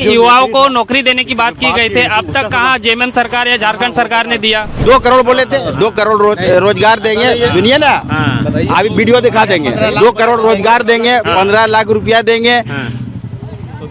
युवाओं को नौकरी देने की बात की गई थी, अब तक कहाँ जेएमएम सरकार या झारखंड सरकार ने दिया? 2 करोड़ बोले थे, 2 करोड़ रोजगार देंगे, सुनिए ना, अभी वीडियो दिखा देंगे। 2 करोड़ रोजगार देंगे, 15 लाख रुपया देंगे।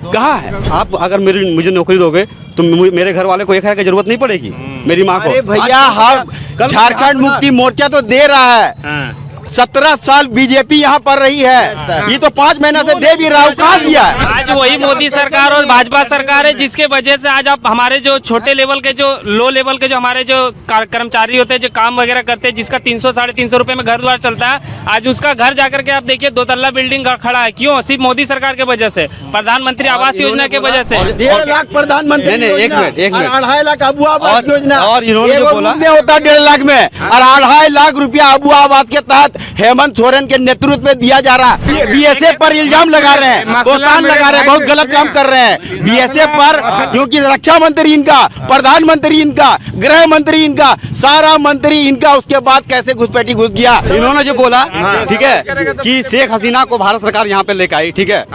कहाँ है? आप अगर मुझे नौकरी दोगे तो मेरे घर वाले को 1 हजार की जरूरत नहीं पड़ेगी, मेरी माँ को। अरे भैया, हम झारखंड मुक्ति मोर्चा तो दे रहा है। 17 साल बीजेपी यहाँ पर रही है, ये तो 5 महीना से दे भी रहा हूँ, कहाँ दिया है? आज वही मोदी सरकार और भाजपा सरकार है जिसके वजह से आज आप हमारे जो छोटे लेवल के, जो लो लेवल के, जो हमारे जो कर्मचारी होते हैं, जो काम वगैरह करते हैं, जिसका 300-350 रुपए में घर द्वार चलता है, आज उसका घर जाकर के आप देखिए 2 तल्ला बिल्डिंग खड़ा है। क्यों? सिर्फ मोदी सरकार के वजह से, प्रधानमंत्री आवास योजना के वजह से। 1.5 लाख प्रधानमंत्री, एक मिनट 2.5 लाख अबू आवास योजना, और इन्होंने जो बोला होता 1.5 लाख में, और 2.5 लाख रुपया अबू आवास के तहत हेमंत सोरेन के नेतृत्व में दिया जा रहा है। बीएसएफ पर इल्जाम लगा रहे हैं, कोतान लगा रहे हैं, बहुत गलत काम कर रहे हैं बीएसएफ पर, क्योंकि रक्षा मंत्री इनका, प्रधानमंत्री इनका, गृह मंत्री इनका, सारा मंत्री इनका, उसके बाद कैसे घुसपैठी घुस गया। इन्होंने जो बोला, ठीक है, कि शेख हसीना को भारत सरकार यहाँ पे लेकर आई, ठीक है,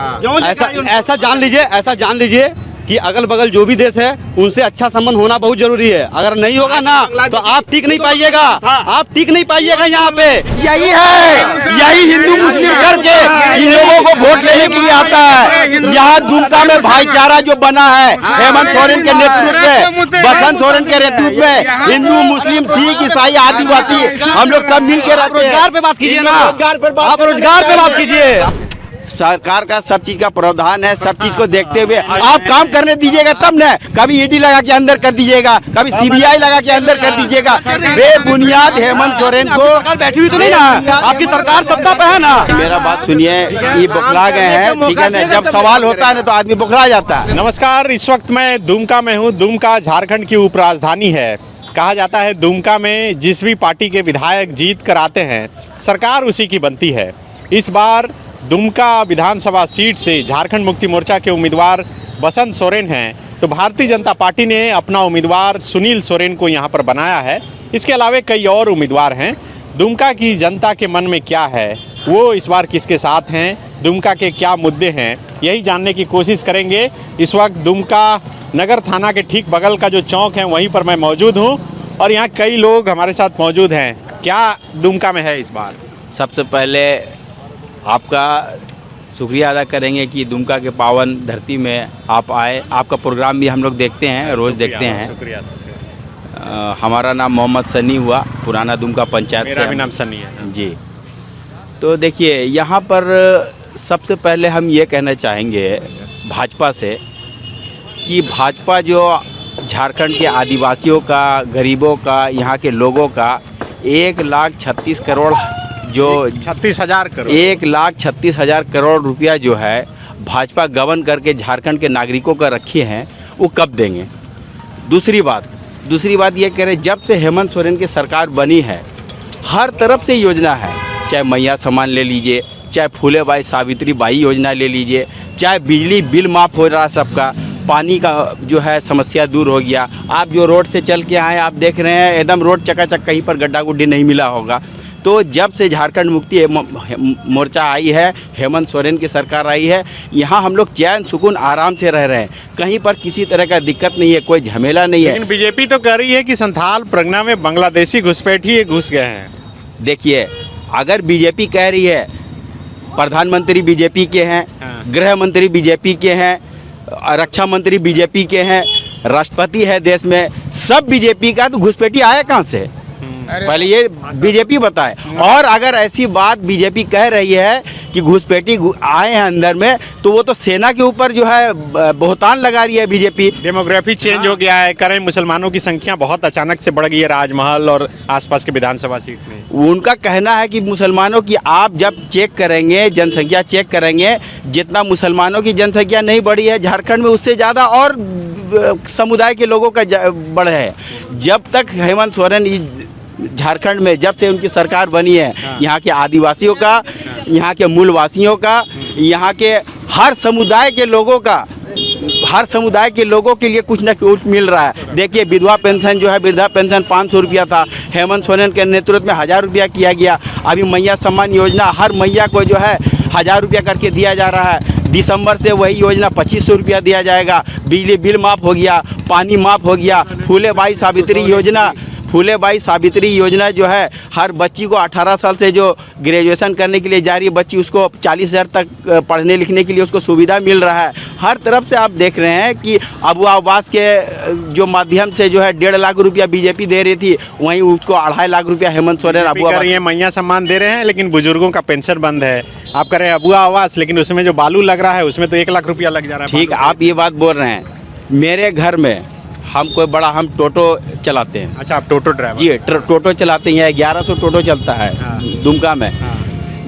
ऐसा जान लीजिए कि अगल बगल जो भी देश है उनसे अच्छा संबंध होना बहुत जरूरी है। अगर नहीं होगा ना तो आप टिक नहीं पाइएगा, आप टिक नहीं पाइएगा यहाँ पे। यही है, यही हिंदू मुस्लिम करके इन लोगों को वोट लेने के लिए आता है। यहाँ दुमका में भाईचारा जो बना है हेमंत सोरेन के नेतृत्व में, बसंत सोरेन के नेतृत्व में, हिंदू मुस्लिम सिख ईसाई आदिवासी हम लोग सब मिल के रहते हैं। रोजगार पे बात कीजिए ना, आप रोजगार पे बात कीजिए। सरकार का सब चीज का प्रावधान है, सब चीज को देखते हुए आप काम करने दीजिएगा तब न। कभी ईडी लगा के अंदर कर दीजिएगा, कभी सीबीआई लगा के अंदर कर दीजिएगा। बेबुनियाद हेमंत सोरेन को सरकार बैठी हुई तो नहीं ना, आपकी सरकार सत्ता पे है ना। मेरा बात सुनिए, ये बौखला गए हैं, ठीक है ना, जब सवाल होता है ना तो आदमी बौखला जाता है। नमस्कार, इस वक्त मैं दुमका में हूँ। दुमका झारखंड की उपराजधानी है। कहा जाता है दुमका में जिस भी पार्टी के विधायक जीत कर आते हैं सरकार उसी की बनती है। इस बार दुमका विधानसभा सीट से झारखंड मुक्ति मोर्चा के उम्मीदवार बसंत सोरेन हैं, तो भारतीय जनता पार्टी ने अपना उम्मीदवार सुनील सोरेन को यहां पर बनाया है। इसके अलावा कई और उम्मीदवार हैं। दुमका की जनता के मन में क्या है, वो इस बार किसके साथ हैं, दुमका के क्या मुद्दे हैं, यही जानने की कोशिश करेंगे। इस वक्त दुमका नगर थाना के ठीक बगल का जो चौक है वहीं पर मैं मौजूद हूँ और यहाँ कई लोग हमारे साथ मौजूद हैं। क्या दुमका में है इस बार? सबसे पहले आपका शुक्रिया अदा करेंगे कि दुमका के पावन धरती में आप आए। आपका प्रोग्राम भी हम लोग देखते हैं, रोज़ देखते हैं। शुक्रिया। हमारा नाम मोहम्मद सनी हुआ, पुराना दुमका पंचायत से। मेरा भी नाम सनी है जी। तो देखिए, यहाँ पर सबसे पहले हम ये कहना चाहेंगे भाजपा से कि भाजपा जो झारखंड के आदिवासियों का, गरीबों का, यहाँ के लोगों का 1,36 करोड़ जो 36,000 करोड़ 1,36,000 करोड़ रुपया जो है भाजपा गबन करके झारखंड के नागरिकों का रखे हैं, वो कब देंगे। दूसरी बात ये कह रहे, जब से हेमंत सोरेन की सरकार बनी है हर तरफ से योजना है, चाहे मैया सम्मान ले लीजिए, चाहे फूले बाई सावित्री बाई योजना ले लीजिए, चाहे बिजली बिल माफ़ हो रहा है सबका, पानी का जो है समस्या दूर हो गया। आप जो रोड से चल के आए आप देख रहे हैं एकदम रोड चकाचक, कहीं पर गड्ढा गुड्ढी नहीं मिला होगा। तो जब से झारखंड मुक्ति मोर्चा आई है, हेमंत सोरेन की सरकार आई है, यहाँ हम लोग चैन सुकून आराम से रह रहे हैं, कहीं पर किसी तरह का दिक्कत नहीं है, कोई झमेला नहीं है। लेकिन बीजेपी तो कह रही है कि संथाल परगना में बांग्लादेशी घुसपैठी घुस गए हैं। देखिए, अगर बीजेपी कह रही है, प्रधानमंत्री बीजेपी के हैं, गृह मंत्री बीजेपी के हैं, रक्षा मंत्री बीजेपी के हैं, राष्ट्रपति है देश में, सब बीजेपी का, तो घुसपैठी आया कहाँ से? पहले ये बीजेपी बताए। और अगर ऐसी बात बीजेपी कह रही है कि घुसपैठी आए हैं अंदर में, तो वो तो सेना के ऊपर जो है बहुतान लगा रही है बीजेपी। डेमोग्राफी चेंज हो गया है, करें मुसलमानों की संख्या बहुत अचानक से बढ़ गई है राजमहल और आसपास के विधानसभा सीट में। उनका कहना है कि मुसलमानों की आप जब चेक करेंगे, जनसंख्या चेक करेंगे, जितना मुसलमानों की जनसंख्या नहीं बढ़ी है झारखंड में, उससे ज़्यादा और समुदाय के लोगों का बढ़े है। जब तक हेमंत सोरेन झारखंड में, जब से उनकी सरकार बनी है, यहाँ के आदिवासियों का, यहाँ के मूलवासियों का, यहाँ के हर समुदाय के लोगों का, हर समुदाय के लोगों के लिए कुछ न कुछ मिल रहा है। देखिए, विधवा पेंशन जो है, वृद्धा पेंशन 500 रुपया था, हेमंत सोरेन के नेतृत्व में 1000 रुपया किया गया। अभी मैया सम्मान योजना हर मैया को जो है 1000 रुपया करके दिया जा रहा है। दिसंबर से वही योजना 2500 रुपया दिया जाएगा। बिजली बिल माफ़ हो गया, पानी माफ़ हो गया। फूलेबाई सावित्री योजना जो है, हर बच्ची को 18 साल से जो ग्रेजुएशन करने के लिए जा रही है बच्ची, उसको 40,000 तक पढ़ने लिखने के लिए उसको सुविधा मिल रहा है। हर तरफ से आप देख रहे हैं कि अबू आवास के जो माध्यम से जो है 1.5 लाख रुपया बीजेपी दे रही थी, वहीं उसको 2.5 लाख रुपया हेमंत सोरेन अबू आवास मैया सम्मान दे रहे हैं, लेकिन बुजुर्गों का पेंशन बंद है। आप कह रहे हैं अबू आवास, लेकिन उसमें जो बालू लग रहा है उसमें तो 1 लाख रुपया लग जा रहा है। ठीक, आप ये बात बोल रहे हैं। मेरे घर में हम टोटो चलाते हैं। अच्छा, आप टोटो ड्राइवर? जी, टोटो चलाते हैं। 1100 टोटो चलता है दुमका में।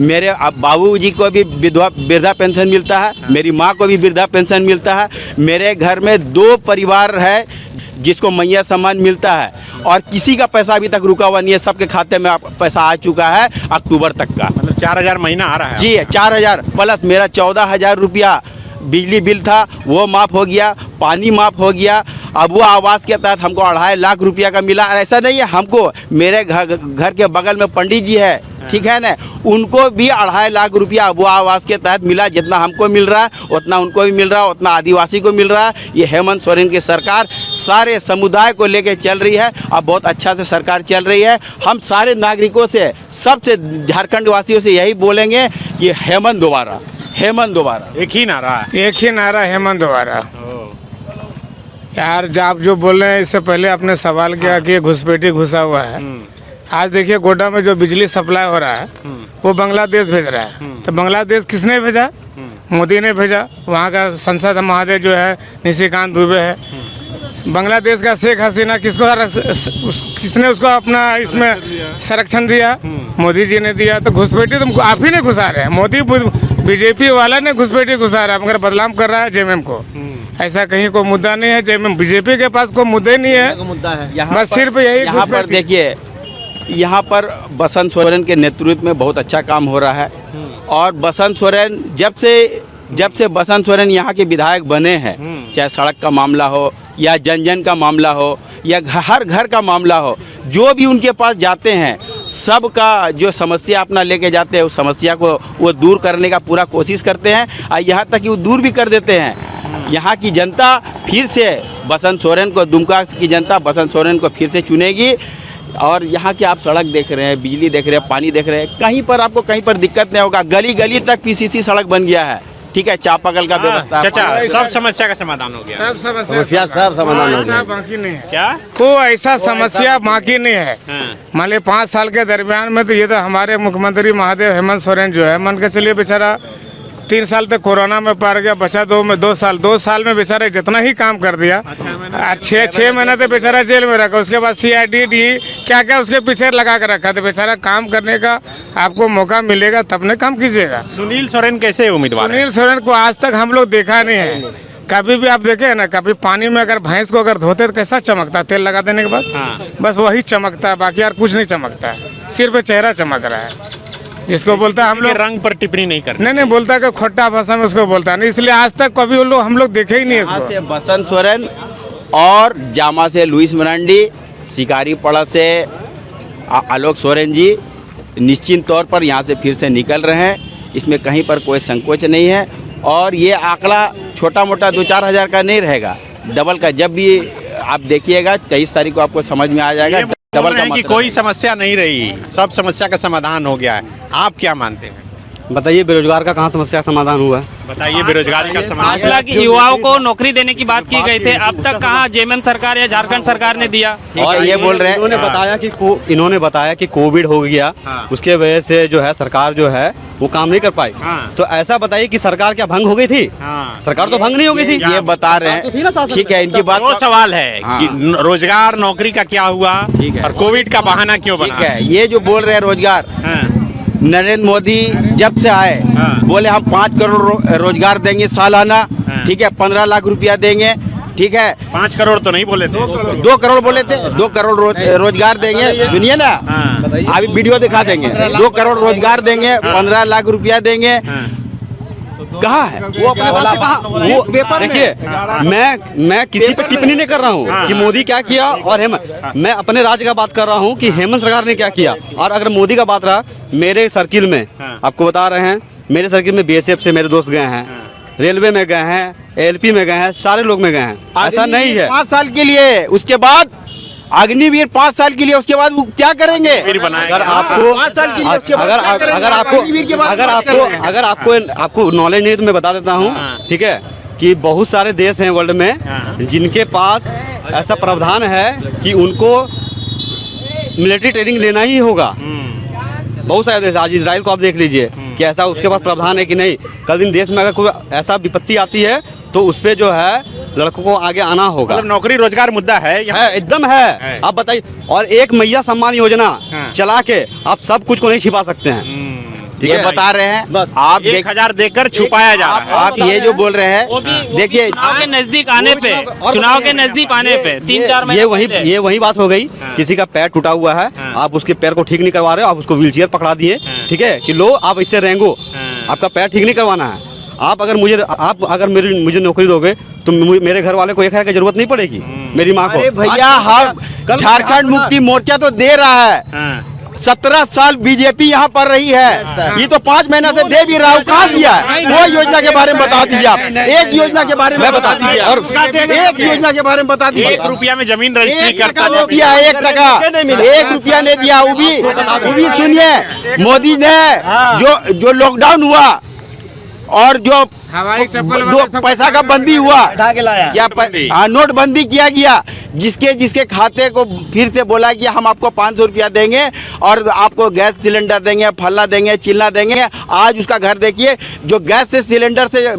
मेरे अब बाबूजी को भी वृद्धा पेंशन मिलता है, मेरी माँ को भी वृद्धा पेंशन मिलता है। मेरे घर में 2 परिवार है जिसको मैया सम्मान मिलता है, और किसी का पैसा अभी तक रुका हुआ नहीं है। सबके खाते में पैसा आ चुका है अक्टूबर तक का। मतलब 4,000 महीना आ रहा है? जी, 4,000 प्लस मेरा 14,000 रुपया बिजली बिल था, वो माफ़ हो गया। पानी माफ़ हो गया। अब वो आवास के तहत हमको 2.5 लाख रुपया का मिला। ऐसा नहीं है हमको, मेरे घर के बगल में पंडित जी है, ठीक है ना, उनको भी 2.5 लाख रुपया वो आवास के तहत मिला। जितना हमको मिल रहा है उतना उनको भी मिल रहा है, उतना आदिवासी को मिल रहा है। ये हेमंत सोरेन की सरकार सारे समुदाय को लेके चल रही है, अब बहुत अच्छा से सरकार चल रही है। हम सारे नागरिकों से, सबसे झारखंड वासियों से यही बोलेंगे कि हेमंत दोबारा, हेमंत दोबारा। एक ही नारा है? एक ही नारा, हेमंत दोबारा। यार आप जो बोल रहे हैं, इससे पहले आपने सवाल किया कि घुसपैठी घुसा हुआ है। आज देखिए गोड्डा में जो बिजली सप्लाई हो रहा है वो बांग्लादेश भेज रहा है। तो बांग्लादेश किसने भेजा? मोदी ने भेजा। वहाँ का संसद महादेव जो है निशिकांत दुबे है। बांग्लादेश का शेख हसीना किसने उसको अपना इसमें संरक्षण दिया? मोदी जी ने दिया। तो घुसपैठी तो आप ही ने घुसा रहे हैं। मोदी बीजेपी वाला ने घुसपैठी घुसा रहा है, मगर बदनाम कर रहा है जेएमएम को। ऐसा कहीं कोई मुद्दा नहीं है। जेएमएम बीजेपी के पास कोई मुद्दे नहीं है, मुद्दा है बस सिर्फ यही। यहाँ पर देखिए, यहाँ पर बसंत सोरेन के नेतृत्व में बहुत अच्छा काम हो रहा है। और बसंत सोरेन जब से बसंत सोरेन यहाँ के विधायक बने हैं, चाहे सड़क का मामला हो या जन का मामला हो या हर घर का मामला हो, जो भी उनके पास जाते हैं सबका जो समस्या अपना लेके जाते हैं, उस समस्या को वो दूर करने का पूरा कोशिश करते हैं। और यहाँ तक कि वो दूर भी कर देते हैं। यहाँ की जनता फिर से बसंत सोरेन को, दुमका की जनता बसंत सोरेन को फिर से चुनेगी। और यहाँ के आप सड़क देख रहे हैं, बिजली देख रहे हैं, पानी देख रहे हैं, कहीं पर आपको कहीं पर दिक्कत नहीं होगा। गली गली तक पीसीसी सड़क बन गया है, ठीक है, चापाकल का व्यवस्था। चाचा, सब समस्या का समाधान हो गया? सब समस्या सब समाधान हो गया। बाकी नहीं है। क्या कोई ऐसा समस्या बाकी नहीं है। मान ली 5 साल के दरमियान में तो ये तो हमारे मुख्यमंत्री महादेव हेमंत सोरेन जो है, मान के चलिए बेचारा 3 साल तक कोरोना में पार गया, बचा 2 साल में बेचारा जितना ही काम कर दिया। 6 महीना तो बेचारा जेल में रखा। उसके बाद CID क्या क्या उसके पीछे लगा कर रखा। तो बेचारा काम करने का आपको मौका मिलेगा तब न काम कीजिएगा। सुनील सोरेन कैसे उम्मीदवार है? सुनील सोरेन को आज तक हम लोग देखा नहीं है। कभी भी आप देखे ना, कभी पानी में अगर भैंस को अगर धोते तो कैसा चमकता, तेल लगा देने के बाद बस वही चमकता है, बाकी यार कुछ नहीं चमकता है। सिर्फ चेहरा चमक रहा है। जिसको बोलता है हम लोग रंग पर टिप्पणी नहीं करते। नहीं बोलता कि खोटा भाषा में उसको बोलता नहीं, इसलिए आज तक कभी हम लोग देखे ही नहीं यहाँ इसको। से बसंत सोरेन और जामा से लुइस मरांडी, शिकारी पड़ा से आलोक सोरेन जी निश्चित तौर पर यहाँ से फिर से निकल रहे हैं। इसमें कहीं पर कोई संकोच नहीं है। और ये आंकड़ा छोटा मोटा 2-4 हज़ार का नहीं रहेगा, डबल का। जब भी आप देखिएगा 23 तारीख को आपको समझ में आ जाएगा। डबल का कि कोई समस्या नहीं रही, सब समस्या का समाधान हो गया है। आप क्या मानते हैं? बताइए, बेरोजगार का कहाँ समस्या समाधान हुआ? बताइए, बेरोजगारी का 5 समाधान। लाख युवाओं को नौकरी देने की बात की गई थी, अब तक कहाँ जेएमएम सरकार या झारखंड सरकार ने दिया? और ये बोल रहे हैं, इन्होंने बताया कि कोविड हो गया, उसके वजह से जो है सरकार जो है वो काम नहीं कर पाई। तो ऐसा बताइए कि सरकार क्या भंग हो गई थी? सरकार तो भंग नहीं हो गई थी। ये बता रहे हैं, ठीक है, इनकी बात। 2 सवाल है कि रोजगार नौकरी का क्या हुआ और कोविड का बहाना क्यों बना? ठीक है, ये जो बोल रहे हैं रोजगार, नरेंद्र मोदी जब से आए बोले हम 5 करोड़ रोजगार देंगे सालाना, ठीक है, 15 लाख रुपया देंगे, ठीक है। 5 करोड़ तो नहीं बोले थे, 2 करोड़ बोले थे। 2 करोड़ रोजगार देंगे, सुनिए ना, अभी वीडियो दिखा देंगे। 2 करोड़ रोजगार देंगे, 15 लाख रुपया देंगे। कहाँ है वो? अपने बात से कहाँ? वो देखिए, मैं किसी पे टिप्पणी नहीं कर रहा हूँ कि मोदी क्या किया और हेमंत, मैं अपने राज्य का बात कर रहा हूँ कि हेमंत सरकार ने क्या किया। और अगर मोदी का बात रहा, मेरे सर्किल में आपको बता रहे हैं, मेरे सर्किल में BSF से मेरे दोस्त गए हैं, रेलवे में गए हैं, एलपी में गए हैं, सारे लोग में गए हैं। ऐसा नहीं है। 5 साल के लिए, उसके बाद अग्निवीर 5 साल के लिए, उसके बाद वो क्या करेंगे? अगर आपको 5 साल के लिए, उसके बाद क्या करेंगे? अग्निवीर के बाद क्या करेंगे? आपको नॉलेज नहीं तो मैं बता देता हूँ, ठीक है, कि बहुत सारे देश हैं वर्ल्ड में जिनके पास ऐसा प्रावधान है कि उनको मिलिट्री ट्रेनिंग लेना ही होगा। बहुत सारे देश, आज इजराइल को आप देख लीजिए कि ऐसा उसके पास प्रावधान है कि नहीं। कल दिन देश में अगर कोई ऐसा विपत्ति आती है तो उस पे जो है लड़कों को आगे आना होगा। मतलब नौकरी रोजगार मुद्दा है एकदम है। आप बताइए, और एक मैया सम्मान योजना चला के आप सब कुछ को नहीं छिपा सकते हैं। ठीक ये है, बता रहे हैं बस आप 1000 देकर छुपाया जा रहा है। आप ये जो बोल रहे हैं, देखिए चुनाव के नजदीक आने पे, चुनाव के नजदीक आने पे 3-4 महीने ये वही बात हो गई। किसी का पैर टूटा हुआ है, आप उसके पैर को ठीक नहीं करवा रहे हो, आप उसको व्हीलचेयर पकड़ा दिए, ठीक है, कि लो आप इससे रेंगो, आपका पैर ठीक नहीं करवाना है। आप अगर मुझे नौकरी दोगे तो मेरे घर वाले को 1000 की जरूरत नहीं पड़ेगी, मेरी माँ को। अरे भैया, हम झारखंड मुक्ति मोर्चा तो दे रहा है। 17 साल बीजेपी यहाँ पर रही है, ये तो 5 महीना से दे भी रहा हूँ। कहाँ दिया है? वो योजना के बारे में बता दीजिए आप। एक योजना के बारे में बता दीजिए, और एक योजना के बारे में बता दीजिए। 1 रुपया में जमीन रजिस्ट्री 1 करता टका दिया, 1 टका, 1 रुपया नहीं दिया। वो भी सुनिए, मोदी ने जो लॉकडाउन हुआ और जो हवाई चप्पल दो पैसा का बंदी हुआ, क्या नोटबंदी किया गया, जिसके खाते को फिर से बोला कि हम आपको 500 रुपया देंगे और आपको गैस सिलेंडर देंगे, फल्ला देंगे, चिल्ला देंगे। आज उसका घर देखिए, जो गैस से सिलेंडर से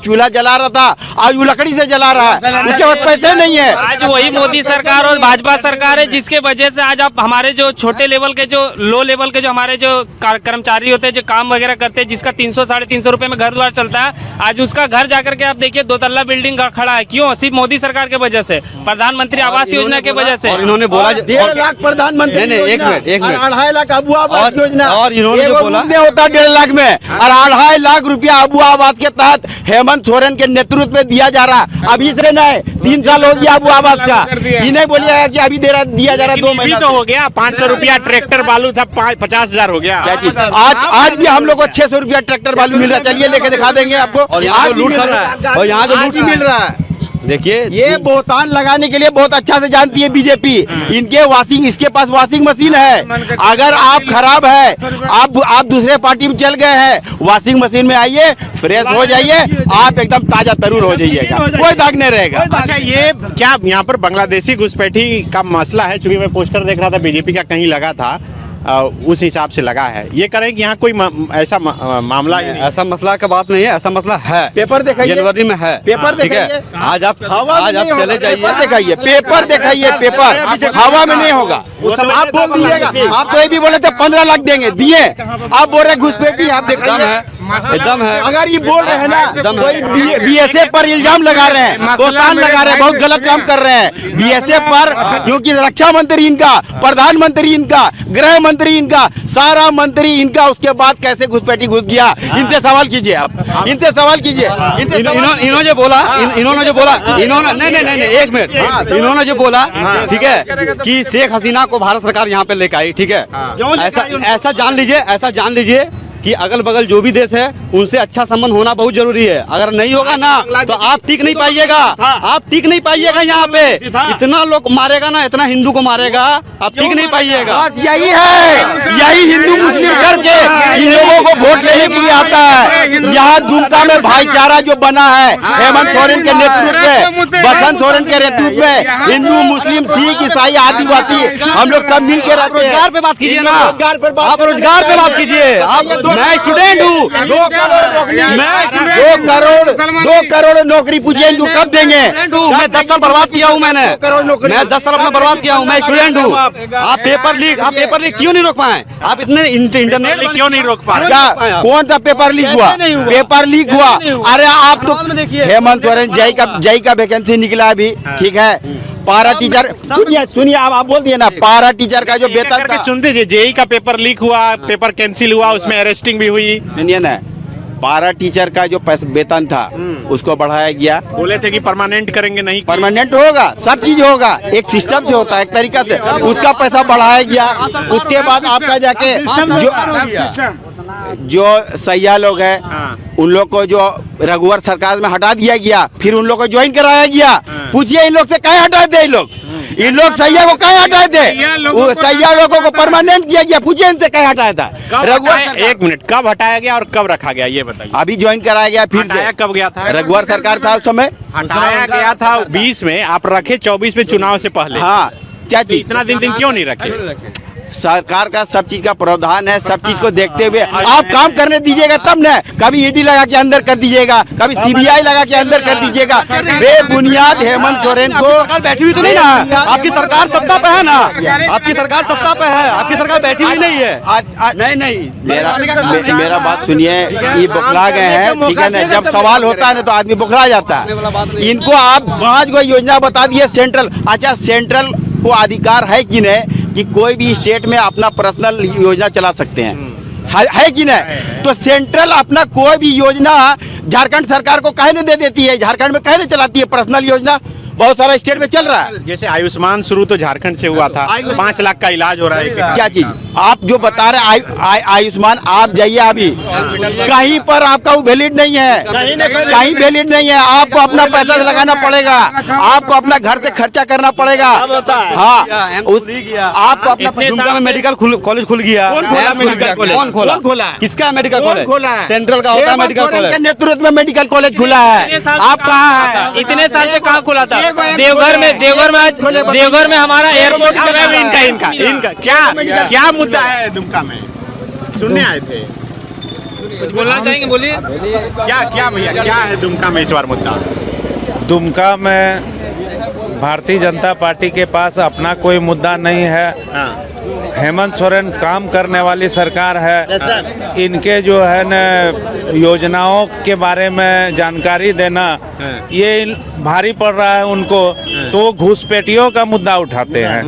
चूल्हा जला रहा था, आज वो लकड़ी से जला रहा है, उसके पास पैसे नहीं है। आज वही मोदी सरकार और भाजपा सरकार है जिसके वजह से आज आप हमारे जो छोटे लेवल के, जो लो लेवल के, जो हमारे जो कर्मचारी होते हैं, जो काम वगैरह करते हैं, जिसका 300-350 रुपए में घर द्वार चलता है, आज उसका घर जाकर के आप देखिए 2 तल्ला बिल्डिंग खड़ा है। क्यों? सिर्फ मोदी सरकार के वजह से, प्रधानमंत्री आवास योजना के वजह से। और इन्होंने बोला 1.5 लाख प्रधानमंत्री, नहीं, एक मिनट, 2.5 लाख अबू आवास योजना, और इन्होंने जो बोला होता 1.5 लाख में, और 2.5 लाख रुपया अबू आवास के तहत हेमंत सोरेन के नेतृत्व में दिया जा रहा। अभी से नहीं, 3 साल हो गया अबू आवास का। इन्हें बोलिएगा कि अभी दिया जा रहा 2 महीना तो हो गया। 500 रुपया ट्रैक्टर बालू था, 50,000 हो गया। क्या चीज? आज भी हम लोग को 600 रुपया ट्रैक्टर बालू मिल रहा है। चलिए लेके दिखा देंगे आपको। और यहाँ जो लूट कर रहा है, और यहाँ जो लूट मिल रहा है, देखिए, ये बोहतान लगाने के लिए बहुत अच्छा से जानती है बीजेपी। इसके पास वॉशिंग मशीन है। अगर आप खराब है, आप दूसरे पार्टी में चल गए हैं, वॉशिंग मशीन में आइए, फ्रेश हो जाइए, आप एकदम ताजा तरूर हो जाइएगा, कोई दाग नहीं रहेगा। अच्छा, ये क्या यहाँ पर बांग्लादेशी घुसपैठी का मसला है? चूंकि मैं पोस्टर देख रहा था बीजेपी का, कहीं लगा था, उस हिसाब से लगा है। ये करें कि यहाँ कोई ऐसा मामला, ऐसा मसला का बात नहीं है, ऐसा मसला है। पेपर दिखाइए, जनवरी में है, पेपर ठीक है। दिखाइए। आज आप चले जाइए, पेपर दिखाइए, पेपर दिखाइए, पेपर हवा में नहीं होगा। आप बोल दीजिएगा, आप तो ये भी बोले थे 15 लाख देंगे, दिए। आप बोल रहे घुसपैठी, आप दिखाइए, एकदम है। अगर ये बोल रहे हैं ना, कोई बीएसएफ पर इल्जाम लगा रहे हैं, कोतान लगा रहे हैं, बहुत गलत काम कर रहे हैं बीएसएफ पर, क्योंकि रक्षा मंत्री इनका, प्रधानमंत्री इनका, गृह मंत्री इनका, सारा मंत्री इनका, उसके बाद कैसे घुसपैठी घुस गया? इनसे सवाल कीजिए, आप इनसे सवाल कीजिए। इन्होंने जो बोला, नहीं, एक मिनट, इन्होंने जो बोला, ठीक है, कि शेख हसीना को भारत सरकार यहाँ पे लेकर आई, ठीक है। ऐसा जान लीजिए कि अगल बगल जो भी देश है उनसे अच्छा संबंध होना बहुत जरूरी है। अगर नहीं होगा ना तो आप टिक नहीं पाइएगा, आप टिक नहीं पाइएगा। यहाँ पे इतना लोग मारेगा ना, इतना हिंदू को मारेगा, आप टिक नहीं पाइएगा। यही है, यही हिंदू मुस्लिम करके इन लोगों को वोट लेने के लिए आता है। यहाँ दुमका में भाईचारा जो बना है हेमंत सोरेन के नेतृत्व में, बसंत सोरेन के नेतृत्व में, हिंदू मुस्लिम सिख ईसाई आदिवासी हम लोग सब मिल के रोजगार पे बात कीजिए ना, आप रोजगार पे बात कीजिए। आप, मैं स्टूडेंट हूँ, 2 करोड़ नौकरी पूछिए इनको कब देंगे? मैं 10 साल बर्बाद किया हूँ, मैं 10 साल अपना बर्बाद किया हूँ। मैं स्टूडेंट हूँ। आप पेपर लीक क्यों नहीं रोक पाए? आप इतने इंटरनेट क्यों नहीं रोक पाए? क्या, कौन सा पेपर लीक हुआ? पेपर लीक हुआ। अरे आप तो देखिए, हेमंत सोरेन जय का वैकेंसी निकला अभी, ठीक है। पारा टीचर, सुनिए आप बोल दिए ना, पारा टीचर का जो वेतन था, सुन दीजिए, जेई का पेपर लीक हुआ, पेपर कैंसिल हुआ, उसमें अरेस्टिंग भी हुई। सुनिए ना, पारा टीचर का जो वेतन था उसको बढ़ाया गया। बोले थे कि परमानेंट करेंगे, नहीं परमानेंट होगा, सब चीज होगा, एक सिस्टम से होता है, एक तरीका से उसका पैसा बढ़ाया गया। उसके बाद आपका जाके जो सैया लोग है, उन लोग को जो रघुवर सरकार में हटा दिया गया, फिर उन लोग को ज्वाइन कराया गया। पूछिए इन लोग से कहाँ हटाए थे इन लोग सैया को कहाँ हटाए थे? सैया लोगों को परमानेंट किया गया। पूछिए इनसे कहाँ हटाया था रघुवर? एक मिनट, कब हटाया गया और कब रखा गया ये बताइए। अभी ज्वाइन कराया गया, फिर से कब गया था? रघुवर सरकार था उस समय, हटाया गया था 20 में, आप रखे 24 में चुनाव से पहले। हाँ क्या चीज, इतना दिन क्यों नहीं रखे? सरकार का सब चीज का प्रावधान है, सब चीज को देखते हुए आप काम करने दीजिएगा तब न। कभी ईडी लगा के अंदर कर दीजिएगा, कभी सीबीआई लगा के अंदर कर दीजिएगा। बेबुनियाद हेमंत सोरेन को सरकार बैठी हुई तो नहीं ना, आपकी सरकार सत्ता पे है ना, आपकी सरकार सत्ता पे है, आपकी सरकार बैठी हुई नहीं है। नहीं मेरा बात सुनिए, ये बौखला गए हैं, ठीक है ना। जब सवाल होता है ना तो आदमी बौखला जाता है। इनको आप 5 गो योजना बता दिए सेंट्रल। अच्छा, सेंट्रल को अधिकार है कि नहीं कि कोई भी स्टेट में अपना पर्सनल योजना चला सकते हैं, है कि नहीं? तो सेंट्रल अपना कोई भी योजना झारखंड सरकार को काहे नहीं दे देती है? झारखंड में काहे नहीं चलाती है पर्सनल योजना? बहुत सारा स्टेट में चल रहा है। जैसे आयुष्मान शुरू तो झारखंड से हुआ था, 5 लाख का इलाज हो रहा है। क्या चीज आप जो बता रहे आयुष्मान, आप जाइए अभी कहीं पर आपका वो वैलिड नहीं है, कहीं वैलिड नहीं है। आपको अपना पैसा लगाना पड़ेगा, आपको अपना घर से खर्चा करना पड़ेगा। हाँ, आपको अपना दुमका में मेडिकल कॉलेज खुल गया। कौन खोला? किसका मेडिकल कॉलेज खोला है? सेंट्रल का होता है मेडिकल कॉलेज, नेतृत्व में मेडिकल कॉलेज खुला है। आप कहाँ है? इतने साल से कहाँ खुला था? देवघर में हमारा एयरपोर्ट इनका क्या मुद्दा है दुमका में? सुनने आए थे, कुछ बोलना चाहेंगे, बोलिए। क्या भैया, क्या है दुमका में इस बार मुद्दा? दुमका में भारतीय जनता पार्टी के पास अपना कोई मुद्दा नहीं है। हेमंत सोरेन काम करने वाली सरकार है। इनके जो है न योजनाओं के बारे में जानकारी देना ये भारी पड़ रहा है उनको, तो घुसपैठियों का मुद्दा उठाते हैं।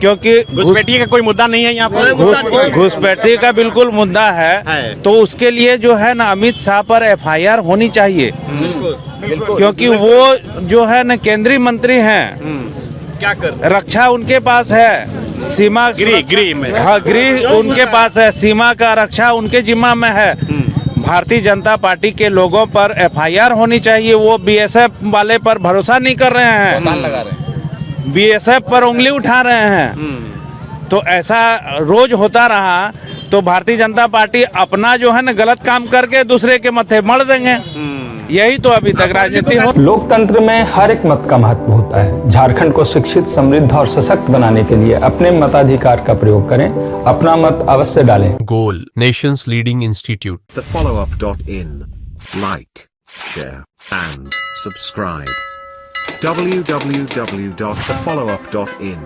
क्योंकि घुसपैठी का कोई मुद्दा नहीं है यहाँ पर। घुसपैठी का बिल्कुल मुद्दा है, तो उसके लिए जो है ना अमित शाह पर एफआईआर होनी चाहिए। क्योंकि वो जो है ना केंद्रीय मंत्री हैं, क्या कर रक्षा उनके पास है, सीमा गृह में, हाँ गृह उनके पास है, सीमा का रक्षा उनके जिम्मा में है। भारतीय जनता पार्टी के लोगों पर एफआईआर होनी चाहिए। वो बीएसएफ वाले पर भरोसा नहीं कर रहे हैं, बीएसएफ पर उंगली उठा रहे हैं। तो ऐसा रोज होता रहा तो भारतीय जनता पार्टी अपना जो है ना गलत काम करके दूसरे के मत्थे मर देंगे। यही तो अभी तक राजनीति हो। लोकतंत्र में हर एक मत का महत्व होता है। झारखंड को शिक्षित, समृद्ध और सशक्त बनाने के लिए अपने मताधिकार का प्रयोग करें, अपना मत अवश्य डालें। Goal, nation's leading institute. TheFollowUp.in. Like, share, and subscribe. www.thefollowup.in